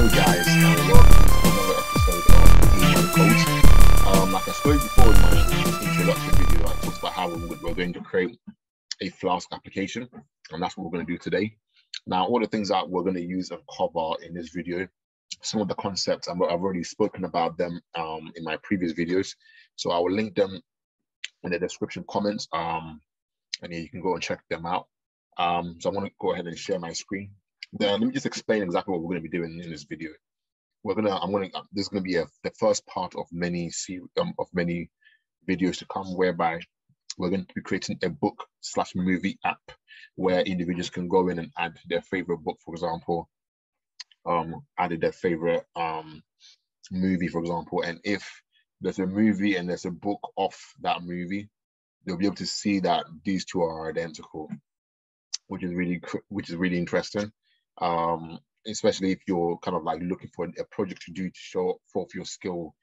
guys, and welcome to another episode of Codes. Like I spoke before in my introduction video, I talked about how we're going to create a Flask application, and that's what we're going to do today. Now, all the things that we're going to use and cover in this video, some of the concepts, I've already spoken about them in my previous videos, so I will link them in the description comments, and yeah, you can go and check them out. So I want to go ahead and share my screen. Then let me just explain exactly what we're going to be doing in this video. This is going to be the first part of many videos to come, whereby we're going to be creating a book/movie app where individuals can go in and add their favorite book, for example, added their favorite movie, for example, and if there's a movie and there's a book off that movie, they'll be able to see that these two are identical, which is really interesting. Especially if you're kind of like looking for a project to do to show forth your skill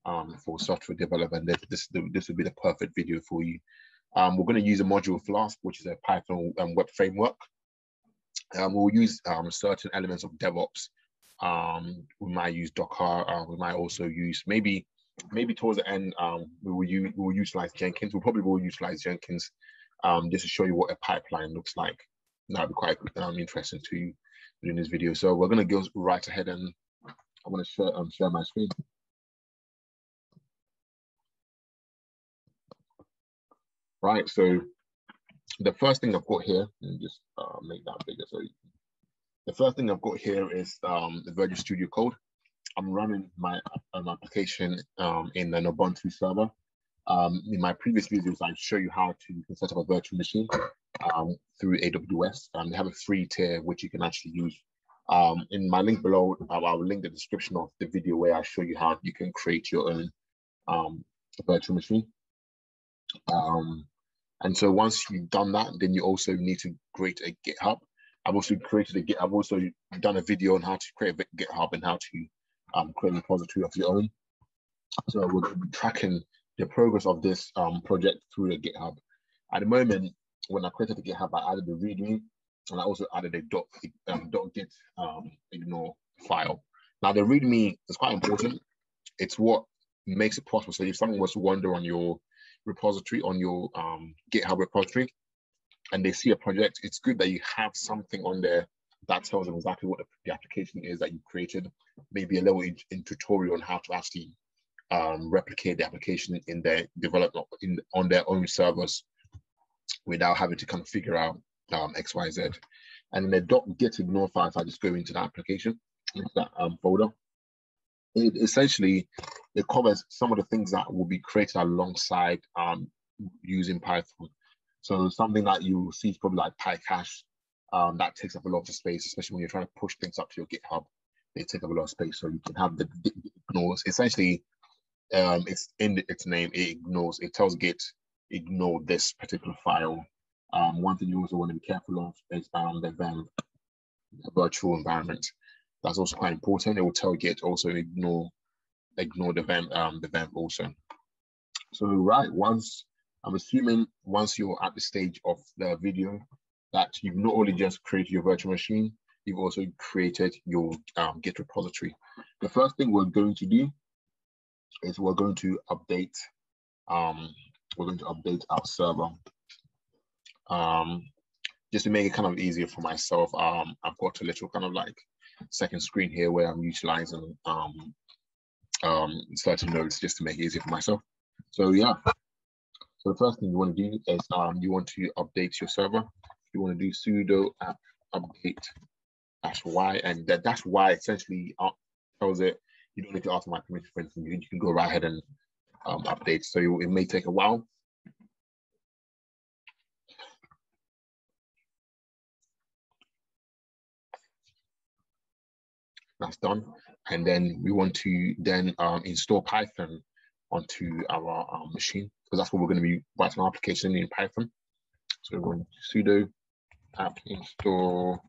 for software development. This would be the perfect video for you. We're going to use a module Flask, which is a Python web framework. We'll use certain elements of DevOps. We might use Docker. We might also use maybe towards the end we will utilize Jenkins. We'll probably utilize Jenkins just to show you what a pipeline looks like. That'll be quite interesting to you in this video. So we're going to go right ahead, and I'm going to share my screen. Right, so the first thing I've got here, let me just make that bigger. So the first thing I've got here is the Visual Studio Code. I'm running my application in an Ubuntu server. In my previous videos, I show you how you can set up a virtual machine through AWS. They have a free tier which you can actually use. In my link below, I will link the description of the video where I show you how you can create your own virtual machine. And so once you've done that, then you also need to create a GitHub. I've also done a video on how to create a GitHub and how to create a repository of your own. So we're going to be tracking the progress of this project through the GitHub. At the moment, when I created the GitHub, I added the README, and I also added a .git ignore file. Now, the README is quite important. It's what makes it possible. So if someone was to wander on your repository, on your GitHub repository, and they see a project, it's good that you have something on there that tells them exactly what the application is that you created, maybe a little in tutorial on how to actually replicate the application in their development on their own servers without having to kind of figure out X, Y, Z. And in the .git ignore file, if I just go into the application, into that folder, it essentially covers some of the things that will be created alongside using Python. So something that you will see is probably like PyCache, that takes up a lot of space, especially when you're trying to push things up to your GitHub. They take up a lot of space, so you can have the ignores. Essentially, it's in its name. It tells Git ignore this particular file. One thing you also want to be careful of is the virtual environment. That's also quite important. It will tell Git also ignore the vamp also. So right, I'm assuming once you're at the stage of the video that you've not only just created your virtual machine, you've also created your Git repository. The first thing we're going to do is we're going to update our server. Just to make it kind of easier for myself, I've got a little kind of like second screen here where I'm utilizing certain nodes just to make it easier for myself. So yeah, so the first thing you want to do is you want to update your server. You want to do sudo apt update -y, and that -y essentially tells it you don't need to ask my permission. For instance, you can go right ahead and update. So it may take a while. That's done, and then we want to then install Python onto our machine, because that's what we're going to be writing our application in Python. So we're going to sudo apt install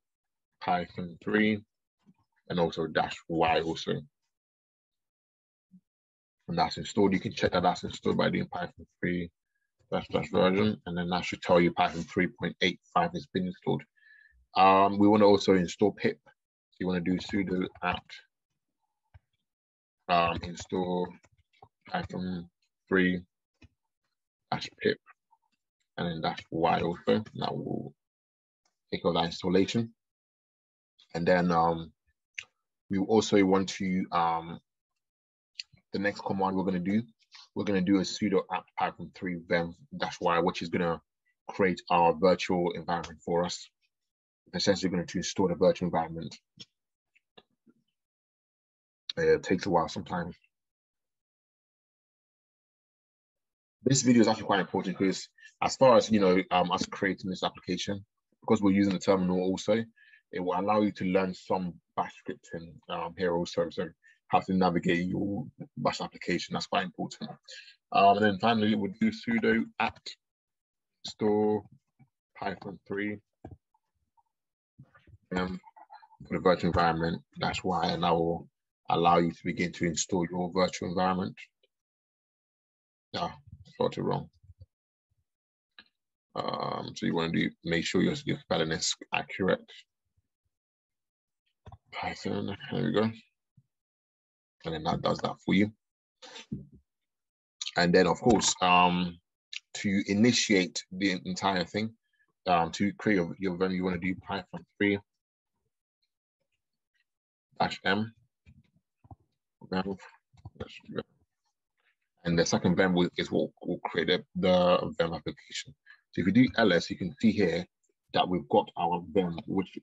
Python 3 and also -y also. And that's installed. You can check that that's installed by doing Python 3 / version, and then that should tell you Python 3.85 has been installed. We want to also install pip. So you want to do sudo apt install Python 3 -pip and then -y also. That will take all that installation. And then we also want to, the next command we're going to do a sudo apt python 3 venv-y, which is going to create our virtual environment for us. Essentially going to install the virtual environment. It takes a while sometimes. This video is actually quite important because as far as, us creating this application, because we're using the terminal also, it will allow you to learn some bash scripting here also. So how to navigate your bash application, that's quite important. And then finally, we'll do sudo apt install python 3 for the virtual environment -y, and that will allow you to begin to install your virtual environment. Yeah, spelled it wrong. So you want to make sure your spelling is accurate. Python, there we go. And then that does that for you. And then of course, to initiate the entire thing, to create your venue, you want to do python 3 -m venv. And the second venv is what will create the venv application. So if you do ls, you can see here that we've got our venv,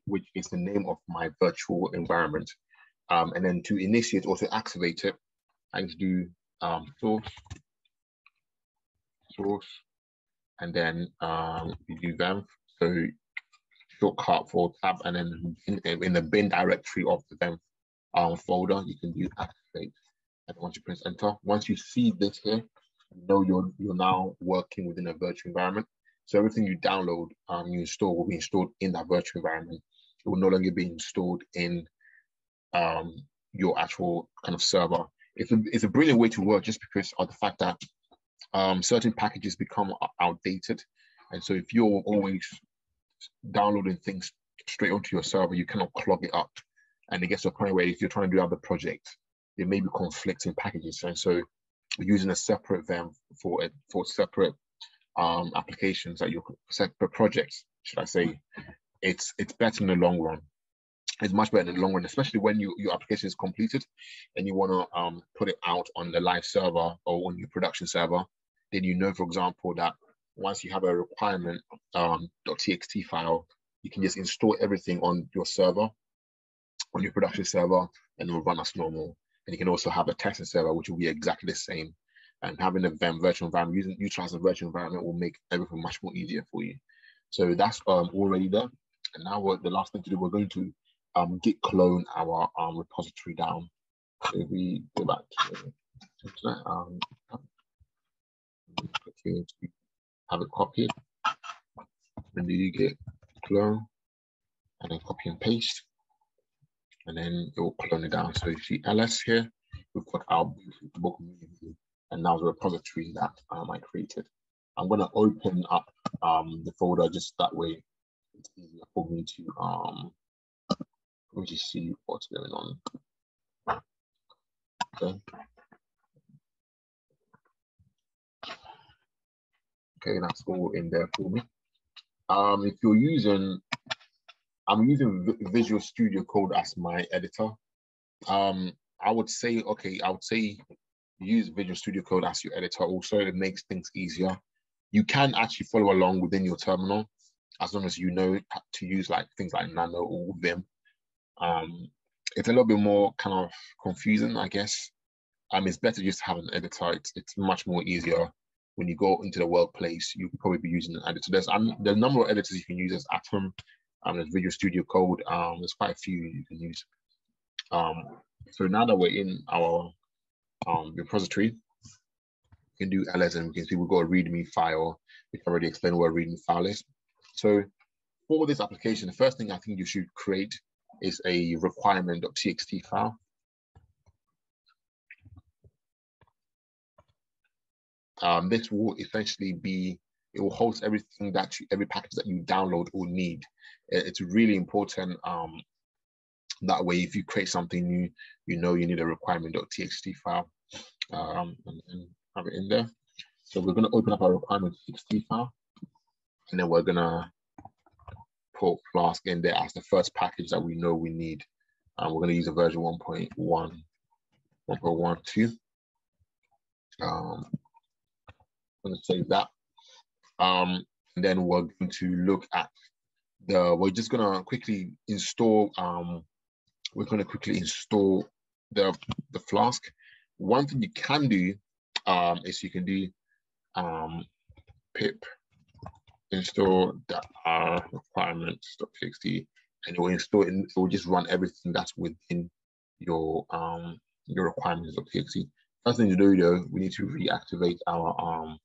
which is the name of my virtual environment. And then to initiate or to activate it, I need to do source, and then you do venv. So shortcut for tab, and then in the bin directory of the venv folder, you can do activate. And once you press enter, once you see this here, you know you're now working within a virtual environment. So everything you download, you install will be installed in that virtual environment. It will no longer be installed in your actual kind of server. It's a brilliant way to work, just because of the fact that certain packages become outdated. And so if you're always downloading things straight onto your server, you cannot clog it up. And it gets to a point where if you're trying to do other projects, there may be conflicting packages. And so using a separate venv for separate applications, that your separate projects, should I say, it's better in the long run. It's much better in the long run, especially when your application is completed and you want to put it out on the live server or on your production server. Then you know, for example, that once you have a requirement .txt file, you can just install everything on your server, on your production server, and it will run as normal. And you can also have a testing server, which will be exactly the same. And having a virtual environment, utilizing a virtual environment will make everything much more easier for you. So that's already there. And now the last thing to do, we're going to git clone our repository down. So if we go back to that, have it copied, and then you git clone, and then copy and paste, and then it will clone it down. So you see ls here, we've got our book, and now the repository that I created. I'm going to open up the folder, just that way it's easier for me to see what's going on. Okay, that's all in there for me. If you're using, I'm using Visual Studio Code as my editor. I would say use Visual Studio Code as your editor also. It makes things easier. You can actually follow along within your terminal as long as you know to use things like Nano or Vim. It's a little bit more kind of confusing, I guess. It's better just to have an editor. It's much more easier. When you go into the workplace, you'll probably be using an editor. There's a number of editors you can use. There's Atom, there's Visual Studio Code. There's quite a few you can use. So now that we're in our repository, we can do ls, and we can see we've got a README file. We've already explained what a README file is. So for this application, the first thing I think you should create is a requirement.txt file. This will essentially be, it will host everything that every package that you download or need. It's really important That way, if you create something new, you know you need a requirement.txt file and have it in there. So we're going to open up our requirement.txt file, and then we're going to put Flask in there as the first package that we know we need. We're going to use a version 1.1, 1.12. I'm going to save that. And then we're going to look at we're just going to quickly install, we're going to quickly install the Flask. One thing you can do is you can do pip install requirements.txt, and it will install it will just run everything that's within your requirements.txt. First thing to do though, we need to reactivate our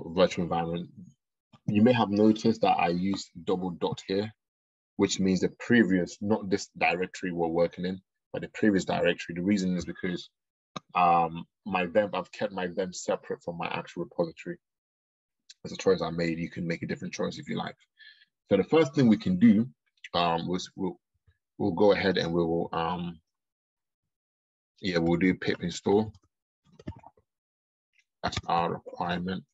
virtual environment. You may have noticed that I used double dot here, which means the previous, not this directory we're working in, but the previous directory. The reason is because I've kept my Vim separate from my actual repository. It's a choice I made. You can make a different choice if you like. So the first thing we can do was we'll go ahead and we'll do pip install. That's our requirement,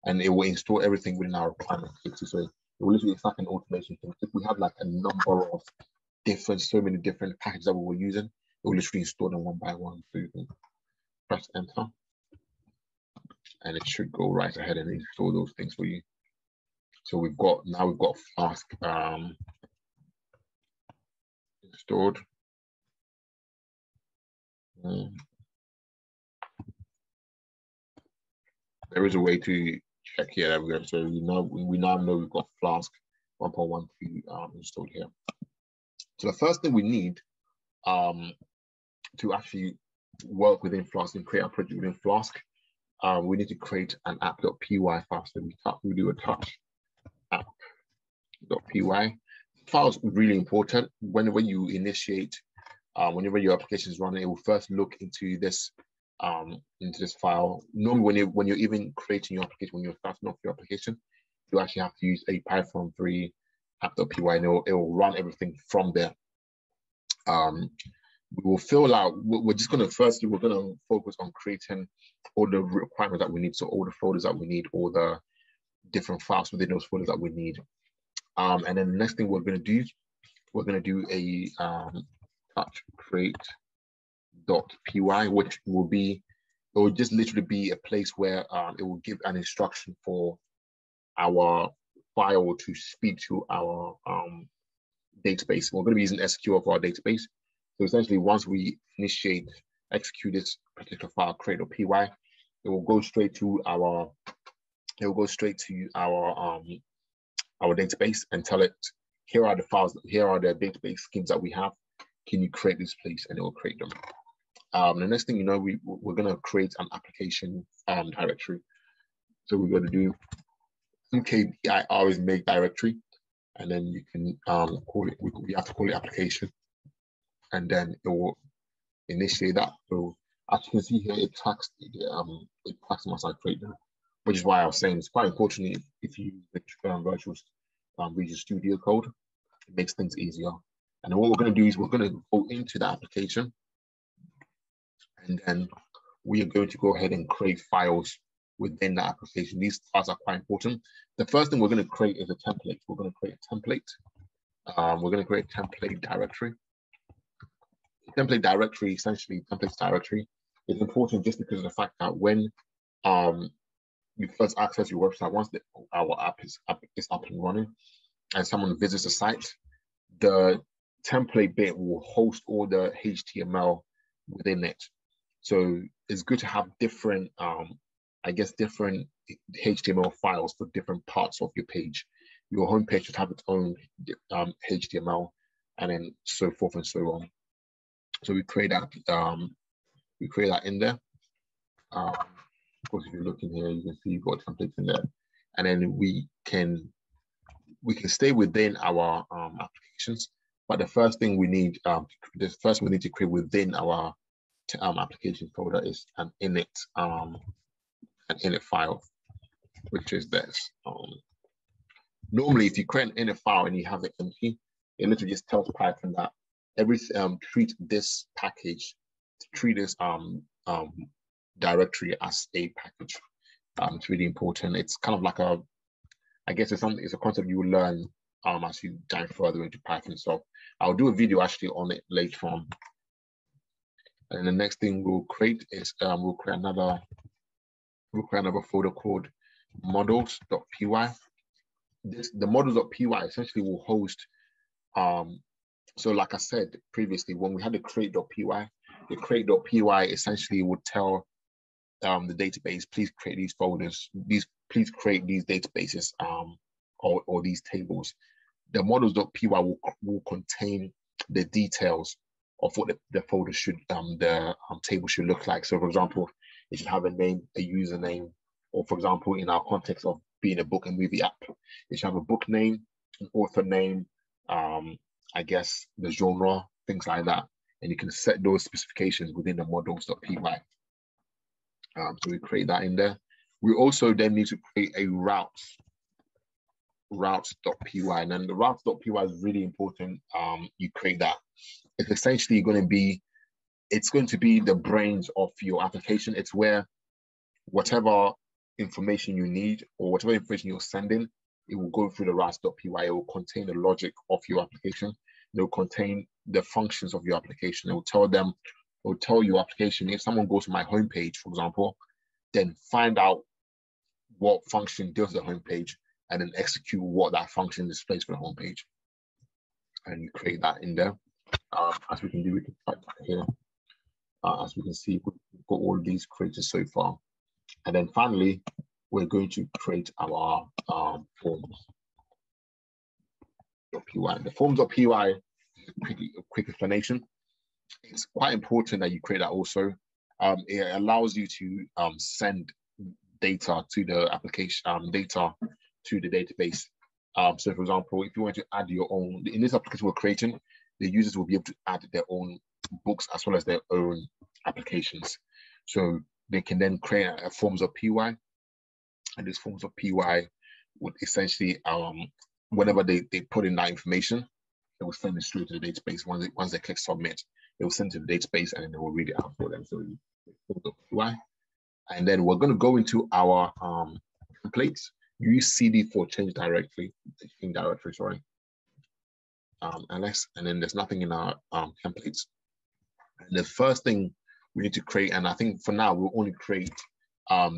and it will install everything within our requirement. So it will literally, it's like an automation thing. If we have like a number of so many different packages that we were using, it will literally install them one by one. So you can press enter, and it should go right ahead and install those things for you. So we've got Flask installed. There is a way to check here. There we go. So we now know we've got Flask 1.12 installed here. So the first thing we need to actually work within Flask and create a project within Flask, we need to create an app.py file. So we do a touch app.py. File is really important. Whenever you initiate, whenever your application is running, it will first look into this file. Normally, when you're even creating your application, when you're starting off your application, you actually have to use a Python 3 app.py, and it will run everything from there. We will fill out. We're going to focus on creating all the requirements that we need. So all the folders that we need, all the different files within those folders that we need. And then the next thing we're going to do a touch create.py, which will just literally be a place where it will give an instruction for our file to speak to our database. We're going to be using SQL for our database. So essentially, once we execute this particular file, create.py, it will go straight to our database and tell it, here are the files, here are the database schemes that we have. Can you create this, please? And it will create them. The next thing you know, we're going to create an application directory. So we're going to do mkdir is make directory, and then you can call it. We have to call it application, and then it will initiate that. So as you can see here, it tracks my site create them, which is why I was saying it's quite important if you use the Visual Studio Code. It makes things easier. And then what we're going to do is we're going to go into the application, and then we are going to go ahead and create files within the application. These files are quite important. The first thing we're going to create is a template. We're going to create a template. We're going to create a template directory. Template directory, essentially, templates directory is important just because of the fact that when you first access your website, once our app is up and running, and someone visits the site, the template bit will host all the HTML within it. So it's good to have different, different HTML files for different parts of your page. Your home page should have its own HTML, and then so forth and so on. So we create that. We create that in there. Of course, if you look in here, you can see you've got templates in there, and then we can stay within our applications. But the first thing we need, to create within our application folder is an init file, which is this. Normally, if you create an init file and you have it empty, it literally just tells Python that treat this package, treat this directory as a package. It's really important. It's kind of like I guess it's a concept you will learn as you dive further into Python. So I'll do a video actually on it later on. And the next thing we'll create is we'll create another folder called models.py. The models.py essentially will host. So like I said previously, when we had the create.py, the create.py essentially would tell the database, please create these folders, please create these databases or these tables. The models.py will contain the details of what the folder should, the table should look like. So for example, it should have a name, a username, or for example, in our context of being a book and movie app, it should have a book name, an author name, I guess the genre, things like that. And you can set those specifications within the models.py. So we create that in there. We also then need to create a routes.py. And then the routes.py is really important. You create that. It's essentially going to be the brains of your application. It's where whatever information you need or whatever information you're sending, it will go through the routes.py. It will contain the logic of your application. It will contain the functions of your application. It will tell your application, if someone goes to my homepage, for example, then find out what function does the homepage and then execute what that function displays for the homepage. And you create that in there. As we can do, we can type that here. As we can see, we've got all of these created so far. And then finally, we're going to create our forms. The forms.py, a quick explanation. It's quite important that you create that also. It allows you to send data to the application, data to the database. So for example, if you want to add your own, in this application we're creating, the users will be able to add their own books as well as their own applications. So they can then create a forms.py, and this forms.py would essentially, whenever they put in that information, they will send it straight to the database. Once they click submit, they will send it to the database and then they will read it out for them. So forms.py. And then we're going to go into our templates. Use CD for change directory, sorry. And then there's nothing in our templates. And the first thing we need to create, and I think for now we'll only create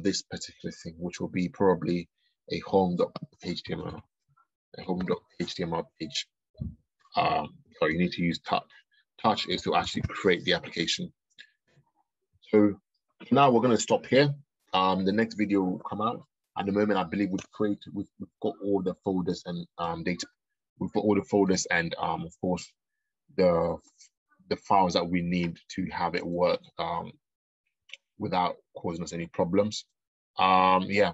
this particular thing, which will be probably a home.html, page. So you need to use touch. Touch is to actually create the application. So now we're going to stop here. The next video will come out. At the moment, I believe we've got all the folders and data. We've got all the folders and of course the files that we need to have it work without causing us any problems. I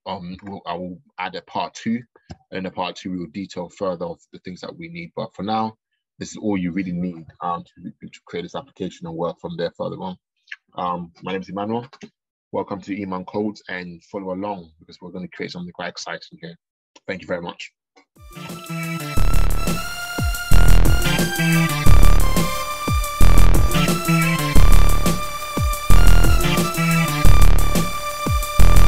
will add a part 2, and in the part 2 we will detail further of the things that we need. But for now, this is all you really need to create this application and work from there further on. My name is Emmanuel. Welcome to Eman Codes, and follow along because we're going to create something quite exciting here. Thank you very much.